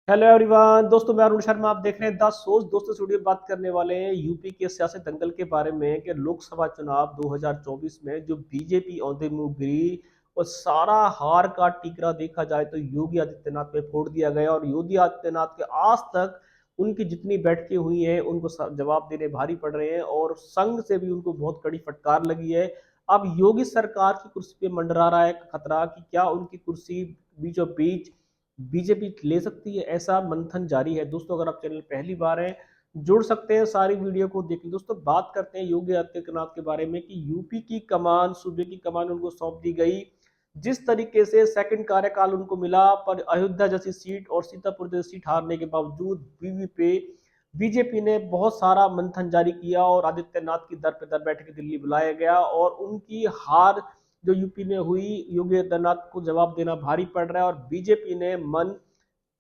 Hello everyone, दोस्तों मैं अरुण शर्मा। आप देख रहे हैं द सोच। दोस्तों स्टूडियो बात करने वाले हैं यूपी के सियासी दंगल के बारे में कि लोकसभा चुनाव 2024 में जो बीजेपी औंधे मुंह गिरी और सारा हार का टीकरा देखा जाए तो योगी आदित्यनाथ पे फोड़ दिया गया। और योगी आदित्यनाथ के आज तक उनकी जितनी बैठकें हुई हैं उनको जवाब देने भारी पड़ रहे हैं और संघ से भी उनको बहुत कड़ी फटकार लगी है। अब योगी सरकार की कुर्सी पे मंडरा रहा है खतरा कि क्या उनकी कुर्सी बीचों बीच बीजेपी ले सकती है। ऐसा मंथन जारी है। दोस्तों अगर आप चैनल पहली बार हैं, जुड़ सकते हैं, सारी वीडियो को देखें। दोस्तों बात करते हैं योगी आदित्यनाथ के बारे में कि यूपी की कमान, सूबे की कमान उनको सौंप दी गई। जिस तरीके से सेकंड कार्यकाल उनको मिला, पर अयोध्या जैसी सीट और सीतापुर जैसी सीट हारने के बावजूद बीवी पे बीजेपी ने बहुत सारा मंथन जारी किया और आदित्यनाथ की दर पे दर बैठ के दिल्ली बुलाया गया और उनकी हार जो यूपी में हुई, योगी आदित्यनाथ को जवाब देना भारी पड़ रहा है और बीजेपी ने मन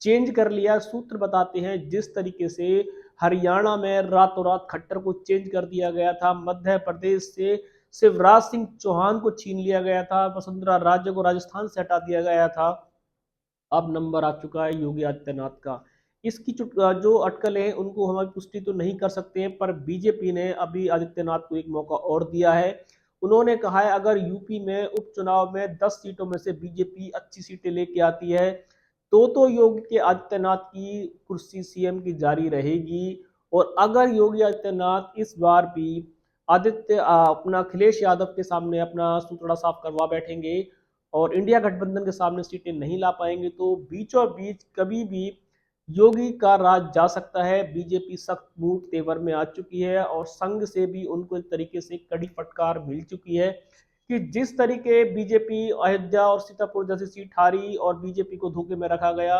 चेंज कर लिया। सूत्र बताते हैं जिस तरीके से हरियाणा में रातों रात खट्टर को चेंज कर दिया गया था, मध्य प्रदेश से शिवराज सिंह चौहान को छीन लिया गया था, वसुंधरा राजे को राजस्थान से हटा दिया गया था। अब नंबर आ चुका है योगी आदित्यनाथ का। इसकी जो अटकल है उनको हमारी पुष्टि तो नहीं कर सकते हैं, पर बीजेपी ने अभी आदित्यनाथ को एक मौका और दिया है। उन्होंने कहा है अगर यूपी में उपचुनाव में 10 सीटों में से बीजेपी अच्छी सीटें लेके आती है तो योगी के आदित्यनाथ की कुर्सी सीएम की जारी रहेगी। और अगर योगी आदित्यनाथ इस बार भी अपना अखिलेश यादव के सामने अपना सूतड़ा साफ करवा बैठेंगे और इंडिया गठबंधन के सामने सीटें नहीं ला पाएंगे तो बीचों बीच कभी भी योगी का राज जा सकता है। बीजेपी सख्त मूड तेवर में आ चुकी है और संघ से भी उनको एक तरीके से कड़ी फटकार मिल चुकी है कि जिस तरीके बीजेपी अयोध्या और सीतापुर जैसी सीट हारी और बीजेपी को धोखे में रखा गया,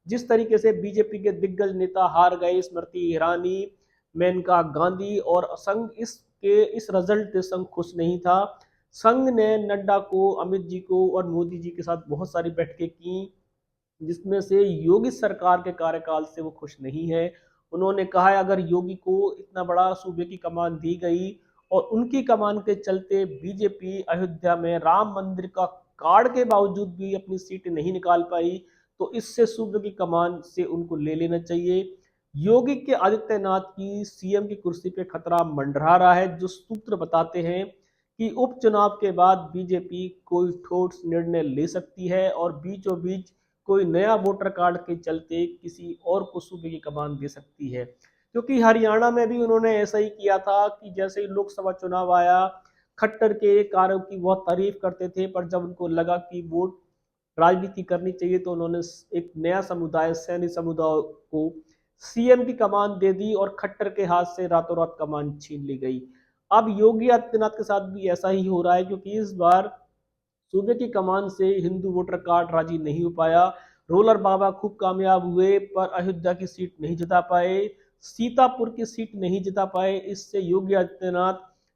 जिस तरीके से बीजेपी के दिग्गज नेता हार गए, स्मृति ईरानी, मेनका गांधी, और संघ इस रिजल्ट से संघ खुश नहीं था। संघ ने नड्डा को, अमित जी को और मोदी जी के साथ बहुत सारी बैठकें की जिसमें से योगी सरकार के कार्यकाल से वो खुश नहीं है। उन्होंने कहा है अगर योगी को इतना बड़ा सूबे की कमान दी गई और उनकी कमान के चलते बीजेपी अयोध्या में राम मंदिर का कार्ड के बावजूद भी अपनी सीट नहीं निकाल पाई तो इससे सूबे की कमान से उनको ले लेना चाहिए। योगी के आदित्यनाथ की सीएम की कुर्सी पे खतरा मंडरा रहा है। जो सूत्र बताते हैं कि उपचुनाव के बाद बीजेपी कोई ठोस निर्णय ले सकती है और बीचों बीच कोई नया वोटर कार्ड के चलते किसी और को सूबे की कमान दे सकती है। क्योंकि हरियाणा में भी उन्होंने ऐसा ही किया था कि जैसे ही लोकसभा चुनाव आया, खट्टर के कार्यों की बहुत तारीफ करते थे, पर जब उनको लगा कि वोट राजनीति करनी चाहिए तो उन्होंने एक नया समुदाय, सैन्य समुदाय को सीएम की कमान दे दी और खट्टर के हाथ से रातों रात कमान छीन ली गई। अब योगी आदित्यनाथ के साथ भी ऐसा ही हो रहा है क्योंकि इस बार सूबे की कमान से हिंदू वोटर कार्ड राजी नहीं हो पाया। रोलर बाबा खूब कामयाब हुए पर अयोध्या की सीट नहीं जिता पाए, सीतापुर की सीट नहीं जिता पाए। इससे योगी आदित्यनाथ,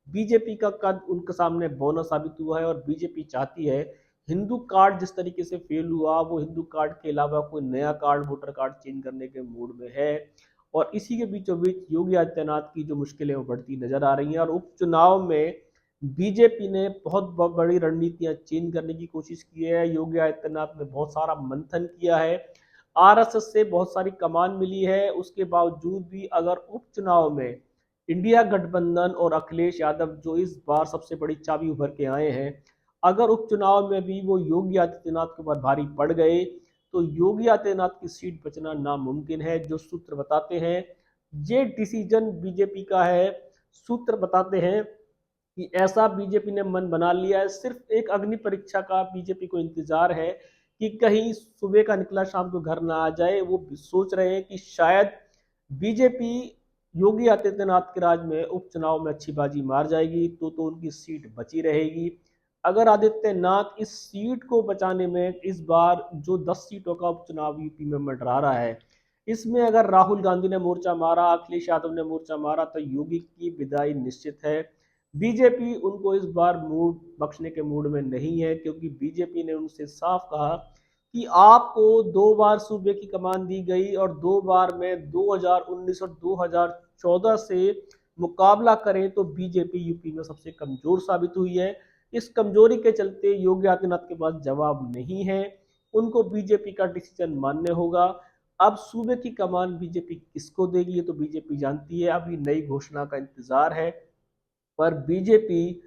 बीजेपी का कद उनके सामने बौना साबित हुआ है और बीजेपी चाहती है हिंदू कार्ड जिस तरीके से फेल हुआ वो हिंदू कार्ड के अलावा कोई नया कार्ड, वोटर कार्ड चेंज करने के मूड में है। और इसी के बीचों बीच योगी आदित्यनाथ की जो मुश्किलें वो बढ़ती नजर आ रही हैं और उपचुनाव में बीजेपी ने बहुत बड़ी रणनीतियां चेंज करने की कोशिश की है। योगी आदित्यनाथ ने बहुत सारा मंथन किया है, आरएसएस से बहुत सारी कमान मिली है। उसके बावजूद भी अगर उपचुनाव में इंडिया गठबंधन और अखिलेश यादव जो इस बार सबसे बड़ी चाबी उभर के आए हैं, अगर उपचुनाव में भी वो योगी आदित्यनाथ के ऊपर भारी पड़ गए तो योगी आदित्यनाथ की सीट बचना नामुमकिन है। जो सूत्र बताते हैं ये डिसीजन बीजेपी का है। सूत्र बताते हैं कि ऐसा बीजेपी ने मन बना लिया है, सिर्फ एक अग्नि परीक्षा का बीजेपी को इंतजार है कि कहीं सुबह का निकला शाम को घर ना आ जाए। वो सोच रहे हैं कि शायद बीजेपी योगी आदित्यनाथ के राज में उपचुनाव में अच्छी बाजी मार जाएगी तो उनकी सीट बची रहेगी। अगर आदित्यनाथ इस सीट को बचाने में इस बार जो 10 सीटों का उपचुनाव यूपी में मंडरा रहा है, इसमें अगर राहुल गांधी ने मोर्चा मारा, अखिलेश यादव ने मोर्चा मारा तो योगी की विदाई निश्चित है। बीजेपी उनको इस बार मूड बख्शने के मूड में नहीं है क्योंकि बीजेपी ने उनसे साफ कहा कि आपको 2 बार सूबे की कमान दी गई और 2 बार में 2019 और 2014 से मुकाबला करें तो बीजेपी यूपी में सबसे कमजोर साबित हुई है। इस कमजोरी के चलते योगी आदित्यनाथ के पास जवाब नहीं है, उनको बीजेपी का डिसीजन मानने होगा। अब सूबे की कमान बीजेपी किसको देगी, ये तो बीजेपी जानती है। अभी नई घोषणा का इंतजार है, पर बीजेपी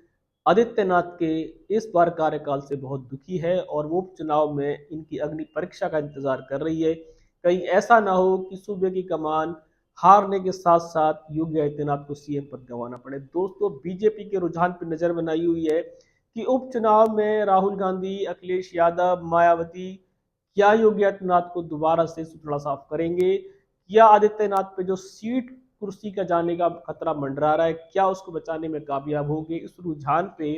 आदित्यनाथ के इस बार कार्यकाल से बहुत दुखी है और वो उपचुनाव में इनकी अग्नि परीक्षा का इंतजार कर रही है। कहीं ऐसा ना हो कि सूबे की कमान हारने के साथ साथ योगी आदित्यनाथ को सीएम पद गंवाना पड़े। दोस्तों, बीजेपी के रुझान पर नजर बनाई हुई है कि उपचुनाव में राहुल गांधी, अखिलेश यादव, मायावती क्या योगी आदित्यनाथ को दोबारा से सुथरा साफ करेंगे, या आदित्यनाथ पे जो सीट कुर्सी का जाने का खतरा मंडरा रहा है, क्या उसको बचाने में कामयाब होंगे। इस रुझान पे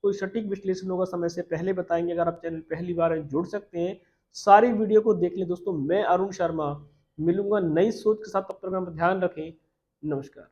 कोई सटीक विश्लेषण होगा, समय से पहले बताएंगे। अगर आप चैनल पहली बार जुड़ सकते हैं, सारी वीडियो को देख लें। दोस्तों, मैं अरुण शर्मा मिलूंगा नई सोच के साथ, तब तक अपना ध्यान रखें। नमस्कार।